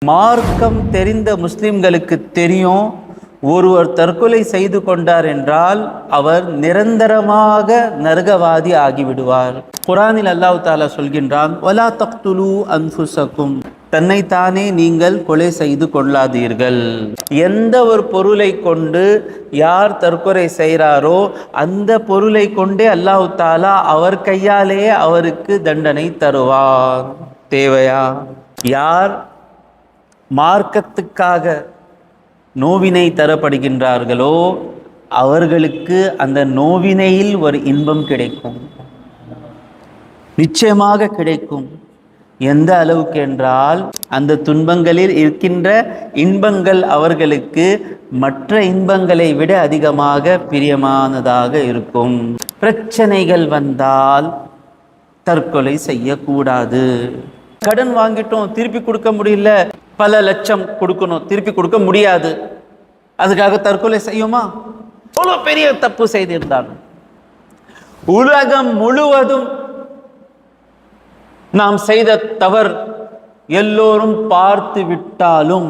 மார்க்கம் தெரிந்த முஸ்லிம்களுக்கு தெரியும், ஒருவர் தற்கொலை செய்து கொண்டார் என்றால் அவர் நிரந்தரமாக நரகவாதி ஆகிவிடுவார். குர்ஆனில் அல்லாஹ் தஆலா சொல்கின்றான், வலா தக்துலு அன்ஃபுஸக்கும், தன்னைத்தானே நீங்கள் கொலை செய்து கொள்ளாதீர்கள். எந்த ஒரு பொருளை கொண்டு யார் தற்கொலை செய்கிறாரோ அந்த பொருளை கொண்டே அல்லாஹ் தஆலா அவர் கையாலேயே அவருக்கு தண்டனை தருவார். தேவையா? யார் மார்க்கத்துக்காக நோவினை தரப்படுகின்றார்களோ அவர்களுக்கு அந்த நோவினையில் ஒரு இன்பம் கிடைக்கும், நிச்சயமாக கிடைக்கும். எந்த அளவுக்கு என்றால் அந்த துன்பங்களில் இருக்கின்ற இன்பங்கள் அவர்களுக்கு மற்ற இன்பங்களை விட அதிகமாக பிரியமானதாக இருக்கும். பிரச்சனைகள் வந்தால் தற்கொலை செய்யக்கூடாது. கடன் வாங்கிட்டோம், திருப்பி கொடுக்க முடியல, பல லட்சம் கொடுக்கணும், திருப்பி கொடுக்க முடியாது, அதுக்காக தற்கொலை செய்யுமா? அவ்வளோ பெரிய தப்பு செய்திருந்தாங்க. உலகம் முழுவதும் நாம் செய்த தவறு எல்லோரும் பார்த்து விட்டாலும்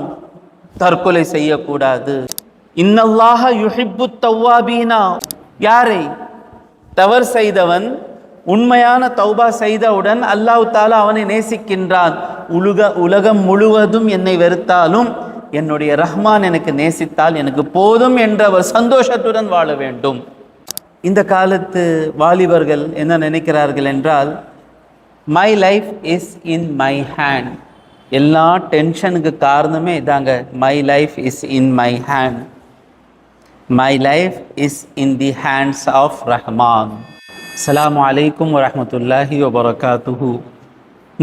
தற்கொலை செய்யக்கூடாது. இன்னல்லாஹ யுஹிப்பு தவ்வாபீனா, யாரை? தவறு செய்தவன் உண்மையான தௌபா செய்தவுடன் அல்லாஹ் தஆலா அவனை நேசிக்கின்றான். உலகம் முழுவதும் என்னை வெறுத்தாலும் என்னுடைய ரஹ்மான் எனக்கு நேசித்தால் எனக்கு போதும் என்ற ஒரு சந்தோஷத்துடன் வாழ வேண்டும். இந்த காலத்து வாலிபர்கள் என்ன நினைக்கிறார்கள் என்றால், my life is in my hand. எல்லா டென்ஷனுக்கு காரணமே இதாங்க, my life is in my hand. My life is in the hands of Rahman. அஸ்ஸலாமு அலைக்கும் வரஹ்மத்துல்லாஹி வபரகாத்துஹு.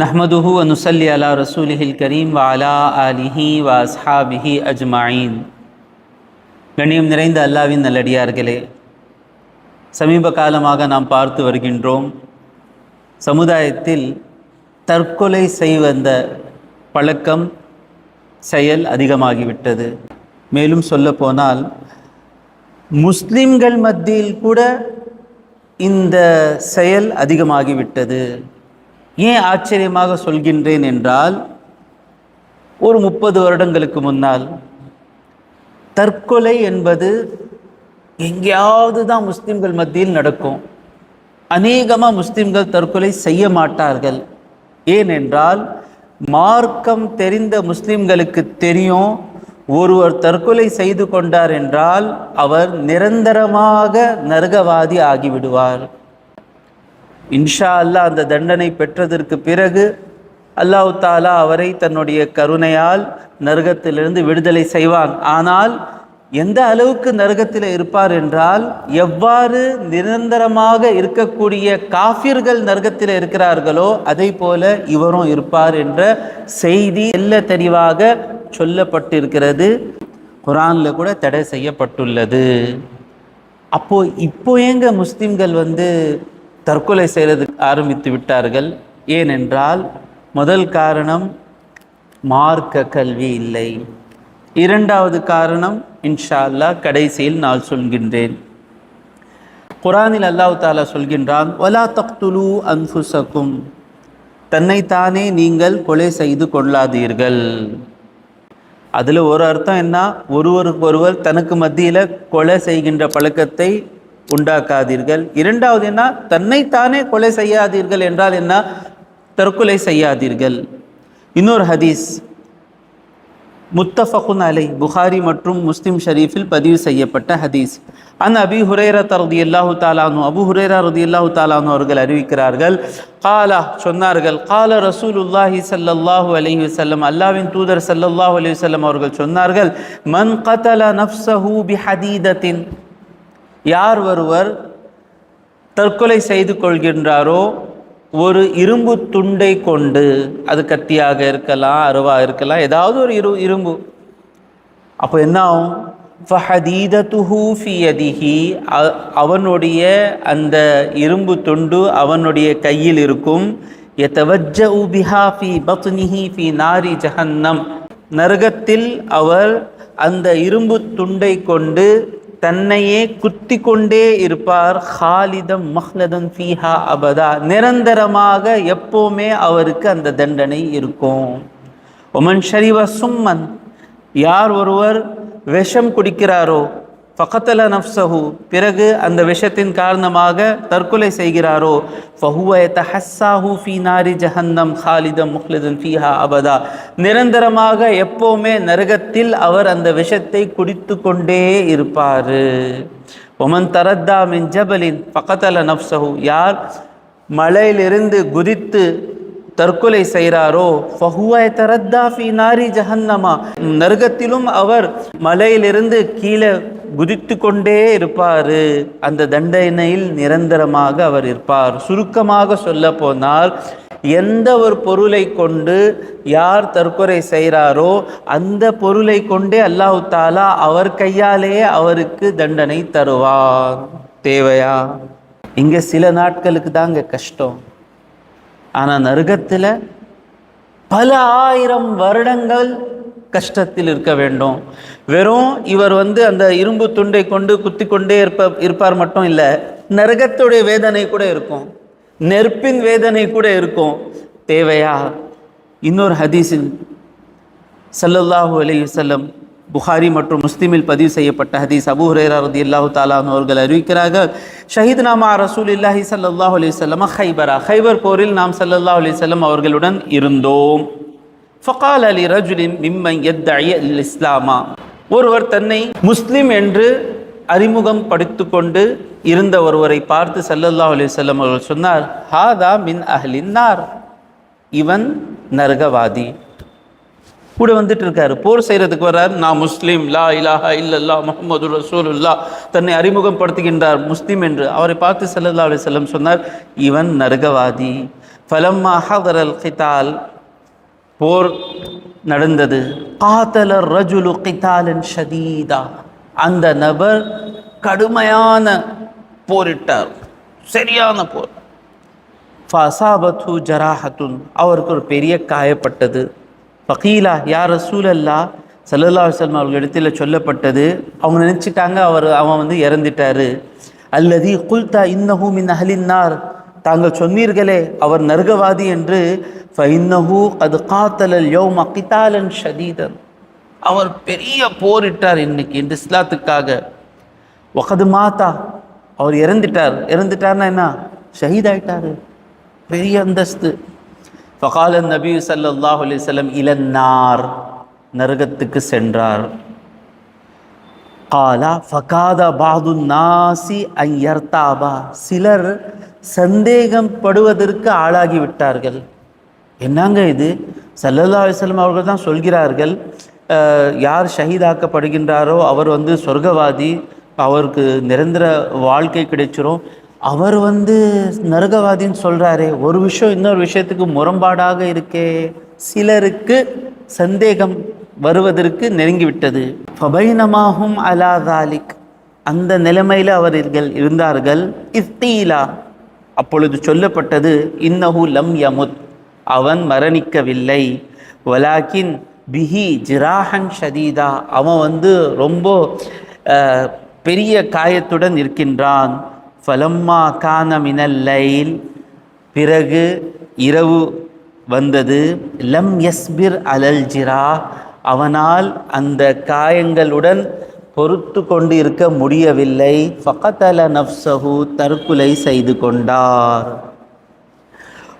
நஹ்மதுஹு வ நுஸல்லி அலா ரசூலிஹில் கரீம் வ அலா ஆலிஹி வ அஸ்ஹாபிஹி அஜ்மஈன். கண்ணியம் நிறைந்த அல்லாஹ்வின் நல்லடியார்களே, சமீப காலமாக நாம் பார்த்து வருகின்றோம், சமுதாயத்தில் தற்கொலை செய்வந்த பழக்கம் செயல் அதிகமாகிவிட்டது. மேலும் சொல்ல போனால் முஸ்லிம்கள் மத்தியில் கூட இந்த செயல் அதிகமாகிவிட்டது. ஏன் ஆச்சரியமாக சொல்கின்றேன் என்றால், ஒரு 30 வருடங்களுக்கு முன்னால் தற்கொலை என்பது எங்கேயாவது தான் முஸ்லிம்கள் மத்தியில் நடக்கும். அநேகமாக முஸ்லிம்கள் தற்கொலை செய்ய மாட்டார்கள். ஏனென்றால் மார்க்கம் தெரிந்த முஸ்லிம்களுக்கு தெரியும், ஒருவர் தற்கொலை செய்து கொண்டார் என்றால் அவர் நிரந்தரமாக நரகவாதி ஆகிவிடுவார். இன்ஷா அல்லாஹ் அந்த தண்டனை பெற்றதற்கு பிறகு அல்லாஹ் தஆலா அவரை தன்னுடைய கருணையால் நரகத்திலிருந்து விடுதலை செய்வான். ஆனால் எந்த அளவுக்கு நரகத்தில் இருப்பார் என்றால், எவ்வாறு நிரந்தரமாக இருக்கக்கூடிய காஃபிர்கள் நரகத்தில் இருக்கிறார்களோ அதை போல இவரும் இருப்பார் என்ற செய்தி எல்ல தெளிவாக சொல்லப்பட்டிருக்கிறது. குர்ஆன்ல கூட தடை செய்யப்பட்டுள்ளது. இப்போ எங்க முஸ்லிம்கள் தற்கொலை செய்யறதுக்கு ஆரம்பித்து விட்டார்கள்? ஏனென்றால் முதல் காரணம் மார்க்க கல்வி இல்லை. இரண்டாவது காரணம் இன்ஷா அல்லாஹ் கடைசியில் நான் சொல்கின்றேன். குர்ஆனில் அல்லாஹ் தஆலா சொல்கின்றான், வலா தக்துலு அன்ஃபுஸக்கும், தன்னைத்தானே நீங்கள் கொலை செய்து கொள்ளாதீர்கள். அதில் ஒரு அர்த்தம் என்ன? ஒருவருக்கொருவர் தனக்கு மத்தியில் கொலை செய்கின்ற பழக்கத்தை உண்டாக்காதீர்கள். இரண்டாவது என்ன? தன்னைத்தானே கொலை செய்யாதீர்கள் என்றால் என்ன? தற்கொலை செய்யாதீர்கள். இன்னொரு ஹதீஸ் முத்தஃபகுன் அலை, புகாரி மற்றும் முஸ்லிம் ஷரீஃபில் பதிவு செய்யப்பட்ட ஹதீஸ். அபீ ஹுரைரா ரலியல்லாஹு தஆலா அன்ஹு, அபூ ஹுரைரா ரலியல்லாஹு தஆலா அன்ஹு அவர்கள் அறிவிக்கிறார்கள், காலா சொன்னார்கள், கால ரசூலுல்லாஹி ஸல்லல்லாஹு அலைஹி வஸல்லம், அல்லாஹ்வின் தூதர் ஸல்லல்லாஹு அலைஹி வஸல்லம் அவர்கள் சொன்னார்கள், மன் கதல நஃப்ஸஹு பிஹதீதத்தின், யார் ஒருவர் தற்கொலை செய்து கொள்கின்றாரோ ஒரு இரும்பு துண்டை கொண்டு, அது கத்தியாக இருக்கலாம், அருவாக இருக்கலாம், ஏதாவது ஒரு இரும்பு. அப்போ என்ன ஆகும்? ஃபஹதீதத்துஹு ஃபி யதிஹி, அவனுடைய அந்த இரும்பு துண்டு அவனுடைய கையில் இருக்கும். யதவஜ்ஜஉ பிஹா ஃபி பத்னிஹி ஃபி நாரி ஜஹன்னம், நரகத்தில் அவர் அந்த இரும்பு துண்டை கொண்டு தன்னையே குத்தி கொண்டே இருப்பார். ஹாலிதம் மஹ்லதன் ஃபீஹா அபதா, நிரந்தரமாக எப்போவுமே அவருக்கு அந்த தண்டனை இருக்கும். ஒமன் ஷரிவ சும்மன், யார் ஒருவர் விஷம் குடிக்கிறாரோ, ஃபகத்தல நஃப்ஸஹு, பிறகு அந்த விஷத்தின் காரணமாக தற்கொலை செய்கிறாரோ, ஃபஹுவ யதஹஸ்ஸாஹு ஃபீ நாரி ஜஹன்னம் ஹாலிதம் முஹ்லிதன் ஃபீஹா அபதா, நிரந்தரமாக எப்போவுமே நரகத்தில் அவர் அந்த விஷத்தை குடித்து கொண்டே இருப்பார். ஒமன் தரத்தா மின் ஜபலின் ஃபகத்தல நஃப்ஸஹு, யார் மலையிலிருந்து குதித்து தற்கொலை செய்கிறாரோ, ஃபஹுவ யதரத்தா ஃபீ நாரி ஜஹன்னமா, நரகத்திலும் அவர் மலையிலிருந்து கீழே குதித்து கொண்டே இருப்பார், அந்த தண்டனையில் நிரந்தரமாக அவர் இருப்பார். சுருக்கமாக சொல்ல போனால், எந்த ஒரு பொருளை கொண்டு யார் தற்கொலை செய்கிறாரோ அந்த பொருளை கொண்டே அல்லாஹ் தஆலா அவர் கையாலேயே அவருக்கு தண்டனை தருவார். தேவையா? இங்கே சில நாட்களுக்கு தாங்க கஷ்டம், ஆனால் நரகத்தில் பல ஆயிரம் வருடங்கள் கஷ்டத்தில் இருக்க வேண்டும். வெறும் இவர் அந்த இரும்பு துண்டை கொண்டு குத்தி கொண்டே இருப்பார் மட்டும் இல்லை, நரகத்துடைய வேதனை கூட இருக்கும், நெருப்பின் வேதனை கூட இருக்கும். தேவையா? இன்னொரு ஹதீஸில் ஸல்லல்லாஹு அலைஹி வஸல்லம், புகாரி மற்றும் முஸ்லிமில் பதிவு செய்யப்பட்ட ஹதீஸ், அபூ ஹுரைரா ரலியல்லாஹு தஆலா அன்ஹு அவர்கள் அறிவிக்கிறார்கள், ஷஹீத்னா மா ரசூலில்லாஹி ஸல்லல்லாஹு அலைஹி வஸல்லம் ஹைபரா, ஹைபர் போரில் நாம் ஸல்லல்லாஹு அலைஹி வஸல்லம் அவர்களுடன் இருந்தோம். ஃபகால லி ரஜுலின் மிம்மன் யத்தஇ அல் இஸ்லாமா, ஒருவர் தன்னை முஸ்லிம் என்று அறிமுகம் படுத்திக் கொண்டு இருந்த ஒருவரை பார்த்து ஸல்லல்லாஹு அலைஹி வஸல்லம் அவர்கள் சொன்னார், ஹாதா மின் அஹ்லின் நார், இவன் நரகவாதி. கூட வந்துட்டு இருக்காரு, போர் செய்யறதுக்கு வர்றார், நான் முஸ்லீம், லா இலாஹா இல்லல்லா முஹம்மது ரசூலுல்லாஹ், தன்னை அறிமுகப்படுத்துகின்றார் முஸ்லீம் என்று. அவரை பார்த்து ஸல்லல்லாஹு அலைஹி வஸல்லம் சொன்னார், இவன் நரகவாதி. ஃபலம்மா ஹதரல் கிதால், போர் நடந்தது, காத்தல ரஜுலு கிதாலன் ஷதீதா, அந்த நபர் கடுமையான போரிட்டார், சரியான போர். ஃபஸாபத்து ஜராஹத்துன், அவருக்கு ஒரு பெரிய காயப்பட்டது. ஃபகீலா யா ரசூலல்லாஹ், ஸல்லல்லாஹு அலைஹி வஸல்லம் அவர்களிடத்தில் சொல்லப்பட்டது, அவங்க நினச்சிட்டாங்க அவன் இறந்துட்டாரு. அல்லதி குல்தா இன்னஹு மின் அஹ்லின் நார், தாங்கள் சொன்னீர்களே அவர் நரகவாதி என்று. ஃபஇன்னஹு கத் காத்தலல் யௌம கிதாலன் ஷதீதன், அவர் பெரிய போரிட்டார் இன்னைக்கு இந்த இஸ்லாத்துக்காக. வகது மாதா, அவர் இறந்துட்டார்னா என்ன, ஷஹீத் ஆயிட்டாரு, பெரிய அந்தஸ்து. ஃபகால நபி ஸல்லல்லாஹு அலைஹி வஸல்லம் இலன்னார், நரகத்துக்கு சென்றார். காலா ஃபகாத பாது நாசி அன் யர்தாபா, சிலர் சந்தேகம் படுவதற்கு ஆளாகி விட்டார்கள். என்னங்க இது, ஸல்லல்லாஹு அலைஹி வஸல்லம் அவர்கள் தான் சொல்கிறார்கள், யார் ஷஹீதாக்கப்படுகின்றாரோ அவர் சொர்க்கவாதி, அவருக்கு நிரந்தர வாழ்க்கை கிடைச்சிரும், அவர் நரகவாதின்னு சொல்கிறாரே, ஒரு விஷயம் இன்னொரு விஷயத்துக்கு முரண்பாடாக இருக்கே. சிலருக்கு சந்தேகம் வருவதற்கு நெருங்கிவிட்டது. ஃபபைனமாஹும் அலா தாலிக், அந்த நிலைமையில் அவர்கள் இருந்தார்கள். இஸ்தீலா, அப்பொழுது சொல்லப்பட்டது, இன்னஹு லம் யமுத், அவன் மரணிக்கவில்லை. வலாக்கின் பிஹி ஜிராஹன் ஷதீதா, அவன் ரொம்ப பெரிய காயத்துடன் இருக்கின்றான். ஃபலம்மா கான மினல் லைல், பிறகு இரவு வந்தது. லம் யஸ்பிர் அலல் ஜிரா, அவனால் அந்த காயங்களுடன் பொறுத்து கொண்டு இருக்க முடியவில்லை. ஃபகதல நஃப்ஸஹு, தற்கொலை செய்து கொண்டார்.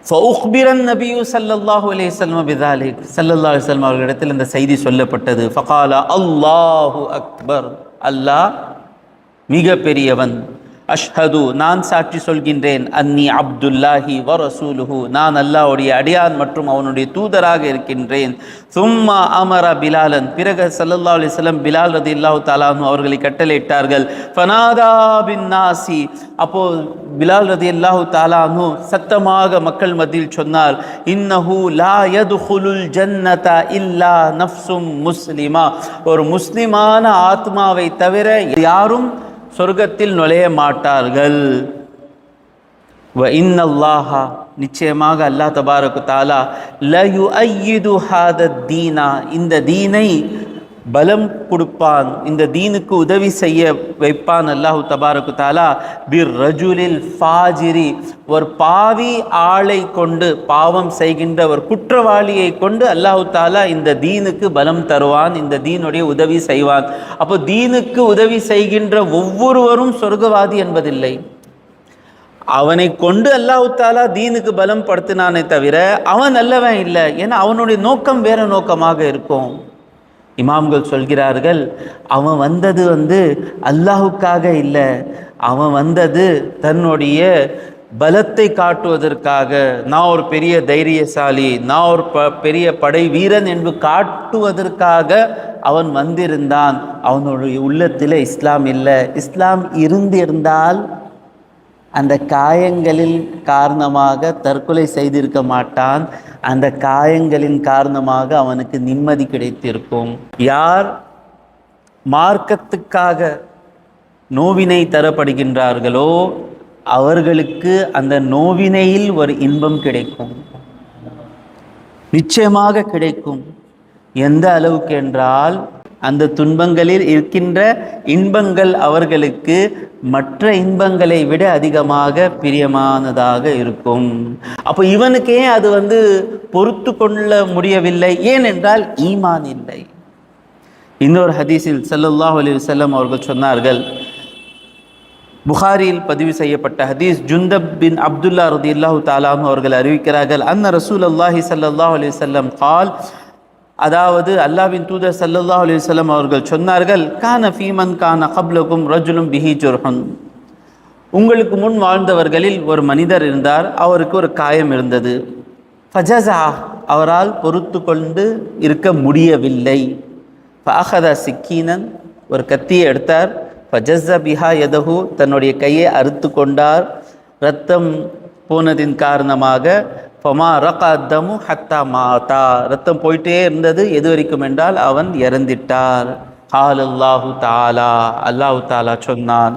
ஃபஉக்பிரன் நபியு ஸல்லல்லாஹு அலைஹி வஸல்லம் பிதாலிக், ஸல்லல்லாஹு அலைஹி வஸல்லம் அவர்களிடத்தில் இந்த செய்தி சொல்லப்பட்டது. ஃபகால அல்லாஹு அக்பர், அல்லாஹ் மிக பெரியவன். அஷ்ஹது, நான் சாட்சி சொல்கின்றேன், அன்னி அப்துல்லாஹி வ ரசூலுஹு, நான் அல்லாஹ்வுடைய அடியான் மற்றும் அவனுடைய தூதராக இருக்கின்றேன். சும்மா அமர பிலாலன், பிறகு ஸல்லல்லாஹு அலைஹி வஸல்லம் பிலால் ரலியல்லாஹு தஆலா அன்ஹு அவர்களை கட்டளையிட்டார்கள். ஃபனாதா பின் நாசி, அப்போ பிலால் ரலியல்லாஹு தஆலா அன்ஹு சத்தமாக மக்கள் மத்தியில் சொன்னார், இன்னஹு லா யதுகுலுல் ஜன்னத இல்லா நஃப்சும் முஸ்லிமா, ஒரு முஸ்லிமான ஆத்மாவை தவிர யாரும் சொர்க்கத்தில் நுழைய மாட்டார்கள். வ இன்னல்லாஹ, நிச்சயமாக அல்லாஹ் தபாரக தஆலா ல யுஅய்யிது ஹாத தீனா, இந்த தீனை பலம் கொடுப்பான், இந்த தீனுக்கு உதவி செய்ய வைப்பான் அல்லாஹு தபாரகு தாலா பிர் ரஜுலில் ஃபாஜிரி, ஒரு பாவி ஆளை கொண்டு, பாவம் செய்கின்ற ஒரு குற்றவாளியை கொண்டு அல்லாஹு தாலா இந்த தீனுக்கு பலம் தருவான், இந்த தீனுடைய உதவி செய்வான். அப்போ தீனுக்கு உதவி செய்கின்ற ஒவ்வொருவரும் சொர்க்கவாதி என்பதில்லை. அவனை கொண்டு அல்லாஹு தாலா தீனுக்கு பலம் படுத்தினானே தவிர அவன் நல்லவன் இல்லை. ஏன்னா அவனுடைய நோக்கம் வேற நோக்கமாக இருக்கும். இமாம்கள் சொல்கிறார்கள், அவன் வந்தது அல்லாஹுக்காக இல்லை, அவன் வந்தது தன்னுடைய பலத்தை காட்டுவதற்காக, நான் ஒரு பெரிய தைரியசாலி, நான் ஒரு பெரிய படை வீரன் என்று காட்டுவதற்காக அவன் வந்திருந்தான். அவனுடைய உள்ளத்தில் இஸ்லாம் இல்லை. இஸ்லாம் இருந்திருந்தால் அந்த காயங்களின் காரணமாக தற்கொலை செய்திருக்க மாட்டான். அந்த காயங்களின் காரணமாக அவனுக்கு நிம்மதி கிடைத்திருக்கும். யார் மார்க்கத்துக்காக நோவினை தரப்படுகின்றார்களோ அவர்களுக்கு அந்த நோவினையில் ஒரு இன்பம் கிடைக்கும், நிச்சயமாக கிடைக்கும். எந்த அளவுக்கு என்றால், அந்த துன்பங்களில் இருக்கின்ற இன்பங்கள் அவர்களுக்கு மற்ற இன்பங்களை விட அதிகமாக பிரியமானதாக இருக்கும். அப்போ இவனுக்கே அது பொறுத்து கொள்ள முடியவில்லை. ஏனென்றால் ஈமான் இல்லை. இன்னொரு ஹதீஸில் ஸல்லல்லாஹு அலைஹி வஸல்லம் அவர்கள் சொன்னார்கள், புகாரியில் பதிவு செய்யப்பட்ட ஹதீஸ், ஜுந்தப் பின் அப்துல்லா ரலியல்லாஹு தஆலா அன்ஹு அவர்கள் அறிவிக்கிறார்கள், அன்ன ரசூலுல்லாஹி ஸல்லல்லாஹு அலைஹி வஸல்லம் கால், அதாவது அல்லாஹ்வின் தூதர் ஸல்லல்லாஹு அலைஹி வஸல்லம் அவர்கள் சொன்னார்கள், கான ஃபீமன் கான கப்லகும் ரஜுலும் பிஹி ஜுர்ஹுன், உங்களுக்கு முன் வாழ்ந்தவர்களில் ஒரு மனிதர் இருந்தார், அவருக்கு ஒரு காயம் இருந்தது. ஃபஜஸா, அவரால் பொறுத்து கொண்டு இருக்க முடியவில்லை. ஃபஅஹத சிக்கீனன், ஒரு கத்தியை எடுத்தார். ஃபஜஸ பிஹா யதஹு, தன்னுடைய கையை அறுத்து கொண்டார். இரத்தம் போனதின் காரணமாக ஃபமா ரகதமு ஹத்தா மாதா, ரத்தம் போயிட்டே இருந்தது. எது வரைக்கும் என்றால் அவன் இறந்திட்டார். அல்லாஹு தாலா, அல்லாஹு தாலா சொன்னான்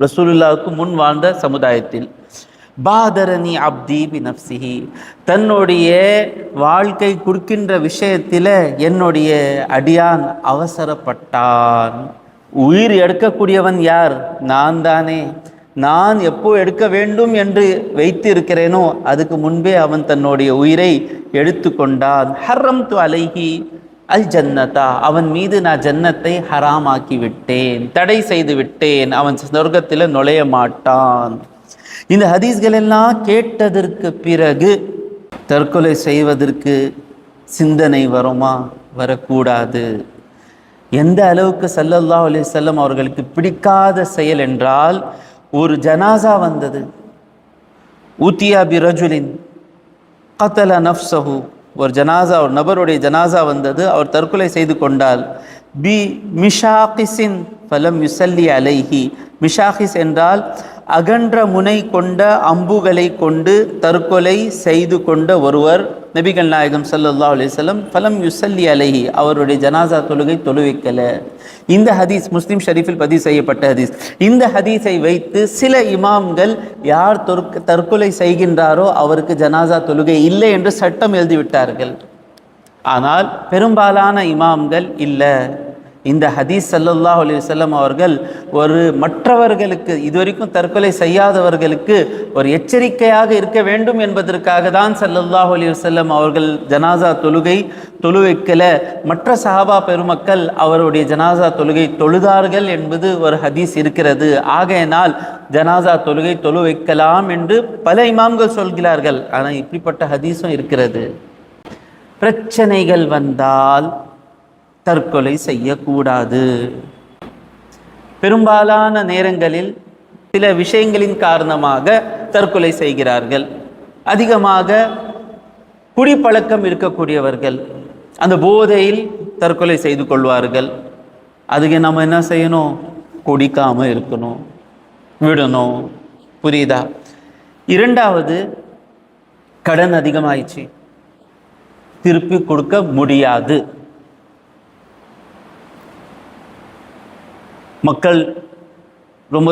ரசூலுல்லாவுக்கு முன் வாழ்ந்த சமுதாயத்தில், பாதரணி அப்தி பி நஃப்ஸிஹி, தன்னுடைய வாழ்க்கை கொடுக்கின்ற விஷயத்தில் என்னுடைய அடியான் அவசரப்பட்டான். உயிர் எடுக்கக்கூடியவன் யார்? நான் தானே. நான் எப்போ எடுக்க வேண்டும் என்று வைத்து இருக்கிறேனோ அதுக்கு முன்பே அவன் தன்னுடைய உயிரை எடுத்து கொண்டான். ஹர்ரம்து அலைஹி அல் ஜன்னதா, அவன் மீது நான் ஜன்னத்தை ஹராமாக்கி விட்டேன், தடை செய்து விட்டேன், அவன் சொர்க்கத்தில் நுழைய மாட்டான். இந்த ஹதீஸ்கள் எல்லாம் கேட்டதற்கு பிறகு தற்கொலை செய்வதற்கு சிந்தனை வருமா? வரக்கூடாது. எந்த அளவுக்கு ஸல்லல்லாஹு அலைஹி வஸல்லம் அவர்களுக்கு பிடிக்காத செயல் என்றால், ஒரு ஜனாசா வந்தது, ஊத்தியா பி ரஜுலின் கத்தல நஃப்ஸஹு, ஒரு ஜனாசா, ஒரு நபருடைய ஜனாசா வந்தது, அவர் தற்கொலை செய்து கொண்டால். பி மிஷாகிஸின் ஃபலம் யுஸல்லி அலைஹி, மிஷாகிஸ் என்றால் அகன்ற முனை கொண்ட அம்புகளை கொண்டு தற்கொலை செய்து கொண்ட ஒருவர். நபிகள் நாயகம் ஸல்லல்லாஹு அலைஹி வஸல்லம் ஃபலம் யுஸல்லி அலைஹி, அவருடைய ஜனாசா தொழுகை தொழுவிக்கல. இந்த ஹதீஸ் முஸ்லிம் ஷரீஃபில் பதிவு செய்யப்பட்ட ஹதீஸ். இந்த ஹதீஸை வைத்து சில இமாம்கள் யார் தற்கொலை செய்கின்றாரோ அவருக்கு ஜனாசா தொழுகை இல்லை என்று சட்டம் எழுதிவிட்டார்கள். ஆனால் பெரும்பாலான இமாம்கள் இல்லை, இந்த ஹதீஸ் ஸல்லல்லாஹு அலைஹி வஸல்லம் அவர்கள் ஒரு மற்றவர்களுக்கு, இதுவரைக்கும் தற்கொலை செய்யாதவர்களுக்கு ஒரு எச்சரிக்கையாக இருக்க வேண்டும் என்பதற்காக தான் ஸல்லல்லாஹு அலைஹி வஸல்லம் அவர்கள் ஜனாசா தொழுகை தொழுவைக்கல. மற்ற சஹாபா பெருமக்கள் அவருடைய ஜனாசா தொழுகை தொழுதார்கள் என்பது ஒரு ஹதீஸ் இருக்கிறது. ஆகையினால் ஜனாசா தொழுகை தொழு வைக்கலாம் என்று பல இமாம்கள் சொல்கிறார்கள். ஆனால் இப்படிப்பட்ட ஹதீஸும் இருக்கிறது. பிரச்சனைகள் வந்தால் தற்கொலை செய்யக்கூடாது. பெரும்பாலான நேரங்களில் சில விஷயங்களின் காரணமாக தற்கொலை செய்கிறார்கள். அதிகமாக குடிப்பழக்கம் இருக்கக்கூடியவர்கள் அந்த போதையில் தற்கொலை செய்து கொள்வார்கள். அதுக்கு நம்ம என்ன செய்யணும்? குடிக்காமல் இருக்கணும், விடணும். புரியுதா? இரண்டாவது, கடன் அதிகமாயிடுச்சு, திருப்பி கொடுக்க முடியாது. மக்கள் ரொம்ப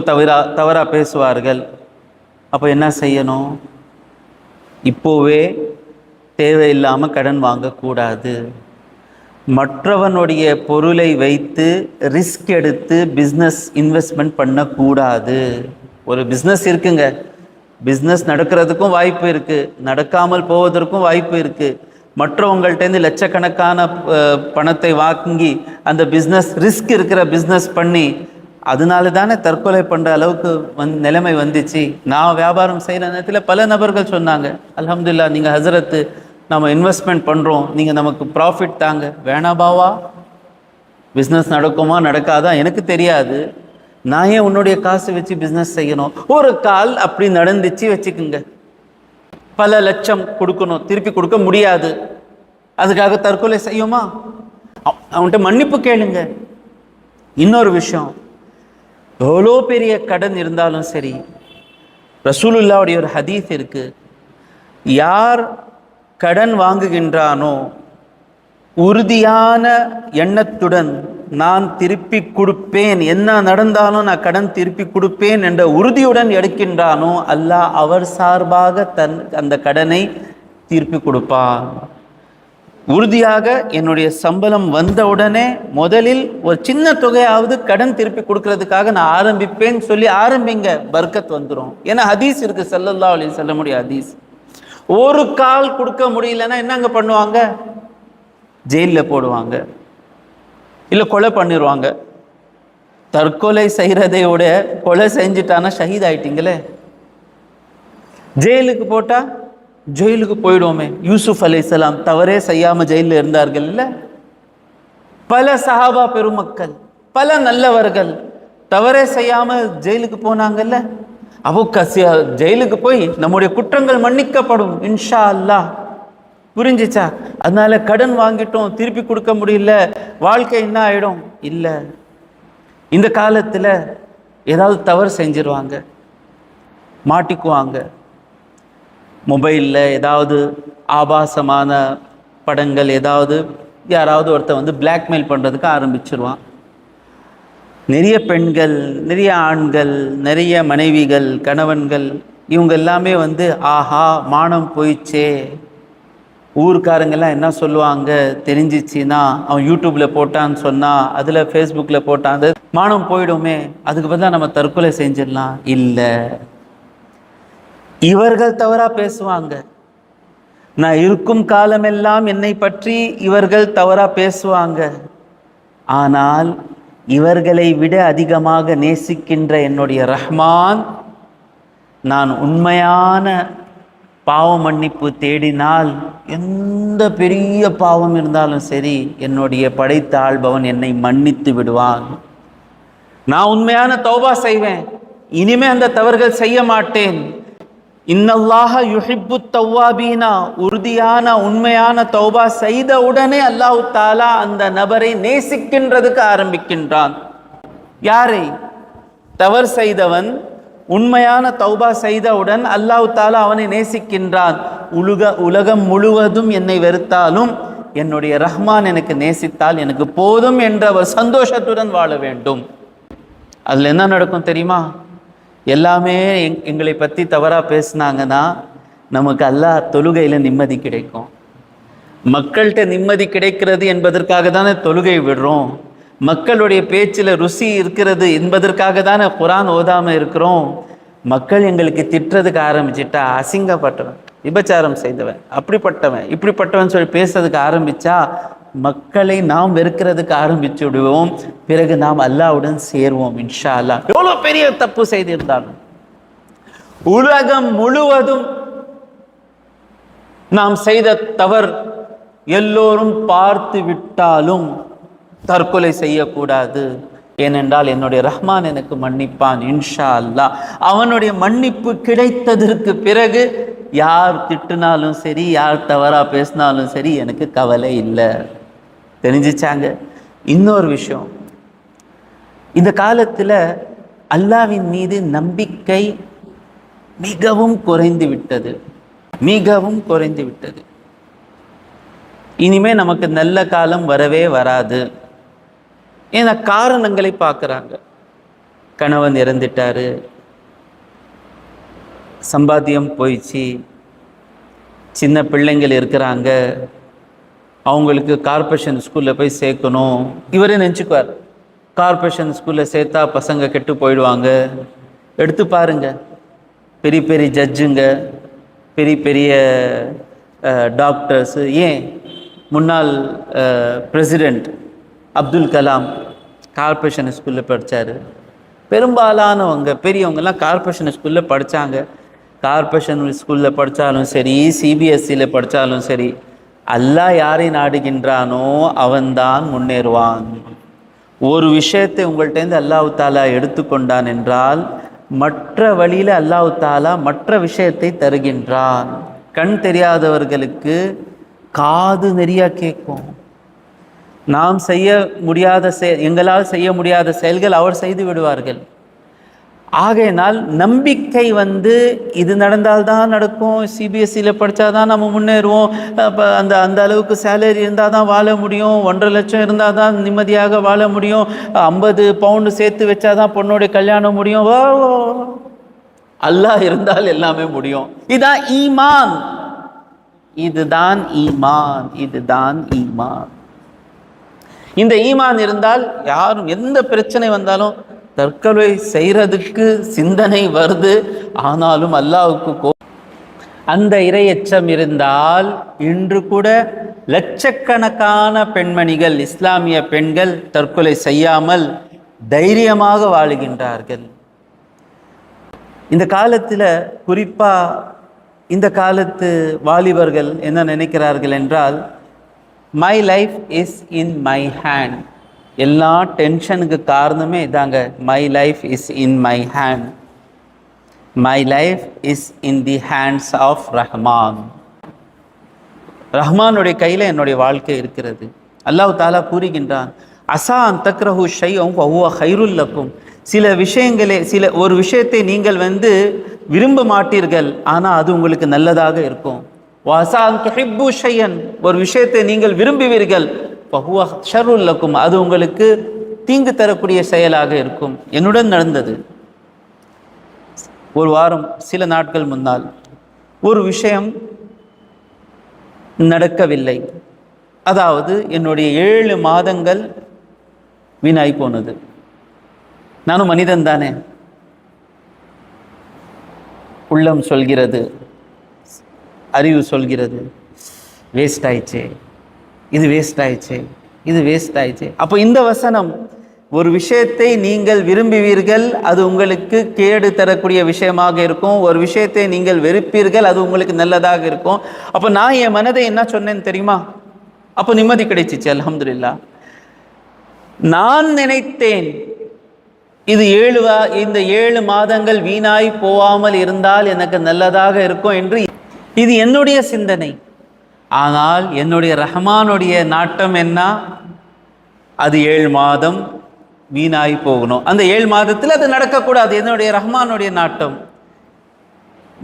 தவறாக பேசுவார்கள். அப்போ என்ன செய்யணும்? இப்போவே தேவையில்லாமல் கடன் வாங்கக்கூடாது. மற்றவனுடைய பொருளை வைத்து ரிஸ்க் எடுத்து பிஸ்னஸ் இன்வெஸ்ட்மெண்ட் பண்ணக்கூடாது. ஒரு பிஸ்னஸ் இருக்குங்க, பிஸ்னஸ் நடக்கிறதுக்கும் வாய்ப்பு இருக்குது, நடக்காமல் போவதற்கும் வாய்ப்பு இருக்குது. மற்றவங்கள்ட்டேருந்து லட்சக்கணக்கான பணத்தை வாங்கி அந்த பிஸ்னஸ் ரிஸ்க் இருக்கிற பிஸ்னஸ் பண்ணி அதனால தானே தற்கொலை பண்ணுற அளவுக்கு நிலைமை வந்துச்சு. நான் வியாபாரம் செய்கிற நேரத்தில் பல நபர்கள் சொன்னாங்க, அல்ஹம்துலில்லாஹ் நீங்கள் ஹசரத்து நம்ம இன்வெஸ்ட்மெண்ட் பண்ணுறோம், நீங்கள் நமக்கு ப்ராஃபிட் தாங்க. வேணாபாவா, பிஸ்னஸ் நடக்குமா நடக்காதா எனக்கு தெரியாது, நான் ஏன் உன்னுடைய காசு வச்சு பிஸ்னஸ் செய்யணும். ஒரு கால் அப்படி நடந்துச்சு வச்சுக்குங்க, பல லட்சம் கொடுக்கணும், திருப்பி கொடுக்க முடியாது, அதுக்காக தற்கொலை செய்யுமா? அவன்கிட்ட மன்னிப்பு கேளுங்க. இன்னொரு விஷயம், எவ்வளோ பெரிய கடன் இருந்தாலும் சரி, ரசூலுல்லாவுடைய ஒரு ஹதீஸ் இருக்கு, யார் கடன் வாங்குகின்றானோ உறுதியான எண்ணத்துடன் நான் திருப்பி கொடுப்பேன், என்ன நடந்தாலும் நான் கடன் திருப்பி கொடுப்பேன் என்ற உறுதியுடன் எடுக்கின்றானோ அல்லாஹ் அவர் சார்பாக அந்த கடனை திருப்பி கொடுப்பான். உறுதியாக என்னுடைய சம்பளம் வந்தவுடனே முதலில் ஒரு சின்ன தொகையாவது கடன் திருப்பி கொடுக்கறதுக்காக நான் ஆரம்பிப்பேன்னு சொல்லி ஆரம்பிங்க, பர்க்கத் வந்துடும். ஏன்னா ஹதீஸ் இருக்கு, ஸல்லல்லாஹு அலைஹி வஸல்லம் உடைய ஹதீஸ். ஒரு கால் கொடுக்க முடியலன்னா என்னங்க பண்ணுவாங்க? ஜெயிலில் போடுவாங்க, இல்லை கொலை பண்ணிடுவாங்க. தற்கொலை செய்கிறதை விட கொலை செஞ்சுட்டானா ஷஹீத் ஆயிட்டீங்களே. ஜெயிலுக்கு போட்டா ஜெயிலுக்கு போயிடுவோமே. யூசுப் அலைஹிஸ்ஸலாம் தவறே செய்யாமல் ஜெயிலில் இருந்தார்கள் இல்லை? பல சஹாபா பெருமக்கள், பல நல்லவர்கள் தவறே செய்யாமல் ஜெயிலுக்கு போனாங்கல்ல. அப்போ ஜெயிலுக்கு போய் நம்முடைய குற்றங்கள் மன்னிக்கப்படும் இன்ஷா அல்லாஹ். புரிஞ்சிச்சா? அதனால கடன் வாங்கிட்டோம் திருப்பி கொடுக்க முடியல, வாழ்க்கை என்ன ஆயிடும்? இல்லை, இந்த காலத்தில் ஏதாவது தவறு செஞ்சிருவாங்க, மாட்டிக்குவாங்க. மொபைலில் ஏதாவது ஆபாசமான படங்கள், ஏதாவது யாராவது ஒருத்தர் பிளாக்மெயில் பண்ணுறதுக்கு ஆரம்பிச்சிருவான். நிறைய பெண்கள், நிறைய ஆண்கள், நிறைய மனைவிகள், கணவன்கள், இவங்க எல்லாமே ஆஹா மானம் போயிச்சே, ஊருக்காரங்கெல்லாம் என்ன சொல்லுவாங்க தெரிஞ்சிச்சின்னா, அவன் யூடியூப்பில் போட்டான்னு சொன்னால், அதில் ஃபேஸ்புக்கில் போட்டான், அது மானம் போயிடுமே, அதுக்கு பதிலாக நம்ம தற்கொலை செஞ்சிடலாம். இல்லை, இவர்கள் தவறாக பேசுவாங்க. நான் இருக்கும் காலமெல்லாம் என்னை பற்றி இவர்கள் தவறாக பேசுவாங்க. ஆனால் இவர்களை விட அதிகமாக நேசிக்கின்ற என்னுடைய ரஹ்மான், நான் உண்மையான பாவ மன்னிப்பு தேடினால் எந்த பெரிய பாவம் இருந்தாலும் சரி என்னுடைய படைத்த ஆள்பவன் என்னை மன்னித்து விடுவான். நான் உண்மையான தௌபா செய்வேன், இனிமே அந்த தவறுகள் செய்ய மாட்டேன். இன்னல்லாஹ யுஹிப்பு தவ்வாபீனா, உறுதியான உண்மையான தௌபா செய்த உடனே அல்லாஹ் தாலா அந்த நபரை நேசிக்கின்றதுக்கு ஆரம்பிக்கின்றான். யாரை? தவறு செய்தவன் உண்மையான தௌபா செய்தவுடன் அல்லாஹ் தாலா அவனை நேசிக்கின்றான். உலகம் முழுவதும் என்னை வெறுத்தாலும் என்னுடைய ரஹ்மான் எனக்கு நேசித்தால் எனக்கு போதும் என்ற ஒரு சந்தோஷத்துடன் வாழ வேண்டும். அதில் என்ன நடக்கும் தெரியுமா? எல்லாமே எங்களை பற்றி தவறாக பேசினாங்கன்னா நமக்கு அல்லாஹ் தொழுகையில் நிம்மதி கிடைக்கும். மக்கள்கிட்ட நிம்மதி கிடைக்கிறது என்பதற்காக தானே தொழுகை விடுறோம். மக்களுடைய பேச்சில் ருசி இருக்கிறது என்பதற்காக தானே குர்ஆன் ஓதாமல் இருக்கிறோம். மக்கள் எங்களுக்கு திட்டுறதுக்கு ஆரம்பிச்சிட்டா, அசிங்கப்பட்டவன், விபச்சாரம் செய்தவன், அப்படிப்பட்டவன், இப்படிப்பட்டவன் சொல்லி பேசுறதுக்கு ஆரம்பித்தா மக்களை நாம் வெறுக்கிறதுக்கு ஆரம்பிச்சு விடுவோம். பிறகு நாம் அல்லாஹ்வுடன் சேருவோம் இன்ஷா அல்லாஹ். எவ்வளோ பெரிய தப்பு செய்திருந்தாலும், உலகம் முழுவதும் நாம் செய்த தவறு எல்லோரும் பார்த்து விட்டாலும் தற்கொலை செய்யக்கூடாது. ஏனென்றால் என்னுடைய ரஹ்மான் எனக்கு மன்னிப்பான் இன்ஷா அல்லாஹ். அவனுடைய மன்னிப்பு கிடைத்ததற்கு பிறகு யார் திட்டினாலும் சரி, யார் தவறா பேசினாலும் சரி, எனக்கு கவலை இல்லை. தெரிஞ்சிச்சாங்க? இன்னொரு விஷயம், இந்த காலத்தில் அல்லாஹ்வின் மீது நம்பிக்கை மிகவும் குறைந்து விட்டது, மிகவும் குறைந்து விட்டது. இனிமே நமக்கு நல்ல காலம் வரவே வராது. ஏன்னா காரணங்களை பார்க்குறாங்க. கணவன் இறந்துட்டாரு, சம்பாத்தியம் போயிடுச்சு, சின்ன பிள்ளைங்கள் இருக்கிறாங்க, அவங்களுக்கு கார்ப்பரேஷன் ஸ்கூலில் போய் சேர்க்கணும். இவரே நினச்சிக்குவார், கார்ப்பரேஷன் ஸ்கூலில் சேர்த்தா பசங்க கெட்டு போயிடுவாங்க. எடுத்து பாருங்க, பெரிய பெரிய ஜட்ஜுங்க, பெரிய பெரிய டாக்டர்ஸு, ஏன் முன்னாள் பிரசிடெண்ட் அப்துல் கலாம் கார்ப்பரேஷன் ஸ்கூலில் படித்தார். பெரும்பாலானவங்க பெரியவங்கெல்லாம் கார்ப்பரேஷன் ஸ்கூலில் படித்தாங்க. கார்ப்பரேஷன் ஸ்கூலில் படித்தாலும் சரி, சிபிஎஸ்சியில் படித்தாலும் சரி, அல்லாஹ் யாரை நாடுகின்றானோ அவன்தான் முன்னேறுவான். ஒரு விஷயத்தை உங்கள்கிட்டேருந்து அல்லாஹ் தாலா எடுத்துக்கொண்டான் என்றால் மற்ற வழியில் அல்லாஹ் தாலா மற்ற விஷயத்தை தருகின்றான். கண் தெரியாதவர்களுக்கு காது நிறைய கேட்கும். நாம் செய்ய முடியாத எங்களால் செய்ய முடியாத செயல்கள் அவர் செய்து விடுவார்கள். ஆகையினால் நம்பிக்கை இது நடந்தால்தான் நடக்கும், சிபிஎஸ்சியில் படித்தா தான் நம்ம முன்னேறுவோம், அந்த அந்த அளவுக்கு சேலரி இருந்தால் தான் வாழ முடியும், 1.5 லட்சம் இருந்தால் தான் நிம்மதியாக வாழ முடியும், 50 பவுண்டு சேர்த்து வச்சா தான் பொண்ணோடைய கல்யாணம் முடியும், அல்லாஹ் இருந்தால் எல்லாமே முடியும். இதுதான் ஈமான், இதுதான் ஈமான், இதுதான் ஈமான். இந்த ஈமான் இருந்தால் யாரும் எந்த பிரச்சனை வந்தாலும் தற்கொலை செய்கிறதுக்கு சிந்தனை வருது, ஆனாலும் அல்லாஹ்வுக்கு அந்த இறையச்சம் இருந்தால் இன்று கூட லட்சக்கணக்கான பெண்மணிகள், இஸ்லாமிய பெண்கள் தற்கொலை செய்யாமல் தைரியமாக வாழுகின்றார்கள். இந்த காலத்தில் குறிப்பாக இந்த காலத்து வாலிபர்கள் என்ன நினைக்கிறார்கள் என்றால், my life is in my hand. எல்லா டென்ஷனுக்கு காரணமே இதாங்க, my life is in my hand, my life is in the hands of Rahman. ரஹ்மானுடைய கையில் என்னுடைய வாழ்க்கை இருக்கிறது. அல்லாஹ் தாலா கூறுகின்றான், அசா அன் தக்ரஹு ஷைஅன் வஹுவ ഖൈറുல் லக்கும். ஒரு விஷயத்தை நீங்கள் விரும்ப மாட்டீர்கள், ஆனால் அது உங்களுக்கு நல்லதாக இருக்கும். வஅஸா அன் துஹிப்பு ஷைஅன், ஒரு விஷயத்தை நீங்கள் விரும்புவீர்கள், ஃபஹுவ ஷர்ருல் லக்கும், அது உங்களுக்கு தீங்கு தரக்கூடிய செயலாக இருக்கும். என்னுடன் நடந்தது. ஒரு வாரம் சில நாட்கள் முன்னால் ஒரு விஷயம் நடக்கவில்லை. அதாவது என்னுடைய 7 மாதங்கள் வீணாய் போனது. நானும் மனிதன் தானே, உள்ளம் சொல்கிறது, அறிவு சொல்கிறது, வேஸ்ட் ஆயிடுச்சே, இது வேஸ்ட் ஆயிடுச்சு, இது வேஸ்ட் ஆயிடுச்சு. அப்போ இந்த வசனம், ஒரு விஷயத்தை நீங்கள் விரும்புவீர்கள், அது உங்களுக்கு கேடு தரக்கூடிய விஷயமாக இருக்கும். ஒரு விஷயத்தை நீங்கள் வெறுப்பீர்கள், அது உங்களுக்கு நல்லதாக இருக்கும். அப்போ நான் என் மனதை என்ன சொன்னேன்னு தெரியுமா? அப்போ நிம்மதி கிடைச்சிச்சு, அல்ஹம்துலில்லாஹ். நான் நினைத்தேன், இந்த 7 மாதங்கள் வீணாய் போகாமல் இருந்தால் எனக்கு நல்லதாக இருக்கும் என்று. இது என்னுடைய சிந்தனை. ஆனால் என்னுடைய ரஹ்மானுடைய நாட்டம் என்ன? அது 7 மாதம் வீணாய் போகணும். அந்த 7 மாதத்தில் அது நடக்கக்கூடாது. என்னுடைய ரஹ்மானுடைய நாட்டம்.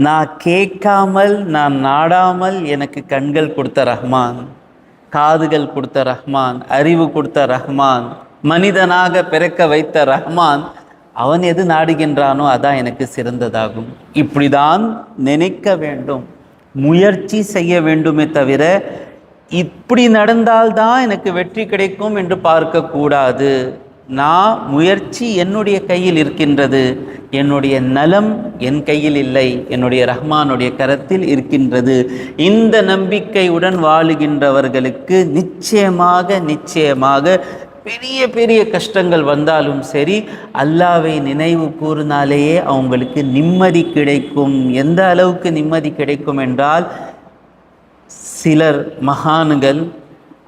நான் கேட்காமல், நான் நாடாமல் எனக்கு கண்கள் கொடுத்த ரஹ்மான், காதுகள் கொடுத்த ரஹ்மான், அறிவு கொடுத்த ரஹ்மான், மனிதனாக பிறக்க வைத்த ரஹ்மான், அவன் எது நாடுகின்றானோ அதான் எனக்கு சிறந்ததாகும். இப்படிதான் நினைக்க வேண்டும், முயற்சி செய்ய வேண்டுமே தவிர இப்படி நடந்தால்தான் எனக்கு வெற்றி கிடைக்கும் என்று பார்க்கக்கூடாது. நான் முயற்சி என்னுடைய கையில் இருக்கின்றது, என்னுடைய நலம் என் கையில் இல்லை, என்னுடைய ரஹ்மானுடைய கரத்தில் இருக்கின்றது. இந்த நம்பிக்கையுடன் வாழுகின்றவர்களுக்கு நிச்சயமாக பெரிய பெரிய கஷ்டங்கள் வந்தாலும் சரி, அல்லாஹ்வை நினைவு கூர்ந்தாலேயே அவங்களுக்கு நிம்மதி கிடைக்கும். எந்த அளவுக்கு நிம்மதி கிடைக்கும் என்றால், சிலர் மகான்கள்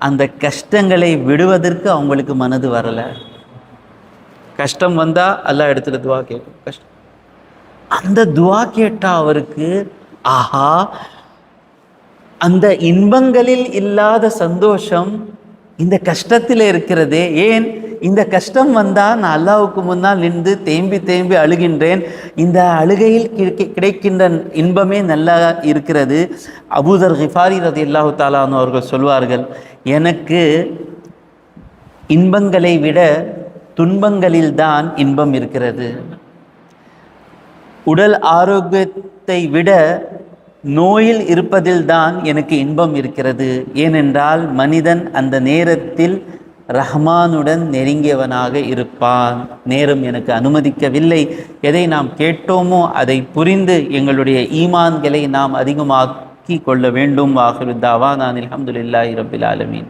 அந்த கஷ்டங்களை விடுவதற்கு அவங்களுக்கு மனது வரலை. கஷ்டம் வந்தால் அல்லாஹ் இடத்துல துவா கேட்கும். கஷ்டம் அந்த துவா கேட்டால் அவருக்கு ஆஹா, அந்த இன்பங்களில் இல்லாத சந்தோஷம் இந்த கஷ்டத்தில் இருக்கிறதே. ஏன் இந்த கஷ்டம் வந்தால் நான் அல்லாஹ்வுக்கு முன்னால் நின்று தேம்பி அழுகின்றேன், இந்த அழுகையில் கிடைக்கின்ற இன்பமே நல்லா இருக்கிறது. அபூதர் கிஃபாரி ரலியல்லாஹு தஆலா அன்ஹு அவர்கள் சொல்வார்கள், எனக்கு இன்பங்களை விட துன்பங்களில்தான் இன்பம் இருக்கிறது. உடல் ஆரோக்கியத்தை விட நோயில் இருப்பதில்தான் எனக்கு இன்பம் இருக்கிறது. ஏனென்றால் மனிதன் அந்த நேரத்தில் ரஹ்மானுடன் நெருங்கியவனாக இருப்பான். நேரம் எனக்கு அனுமதிக்கவில்லை. எதை நாம் கேட்டோமோ அதை புரிந்து எங்களுடைய ஈமான்களை நாம் அதிகமாக்கி கொள்ள வேண்டும். ஆகிரு தாவானா அல்ஹம்துலில்லாஹி ரப்பில் ஆலமீன்.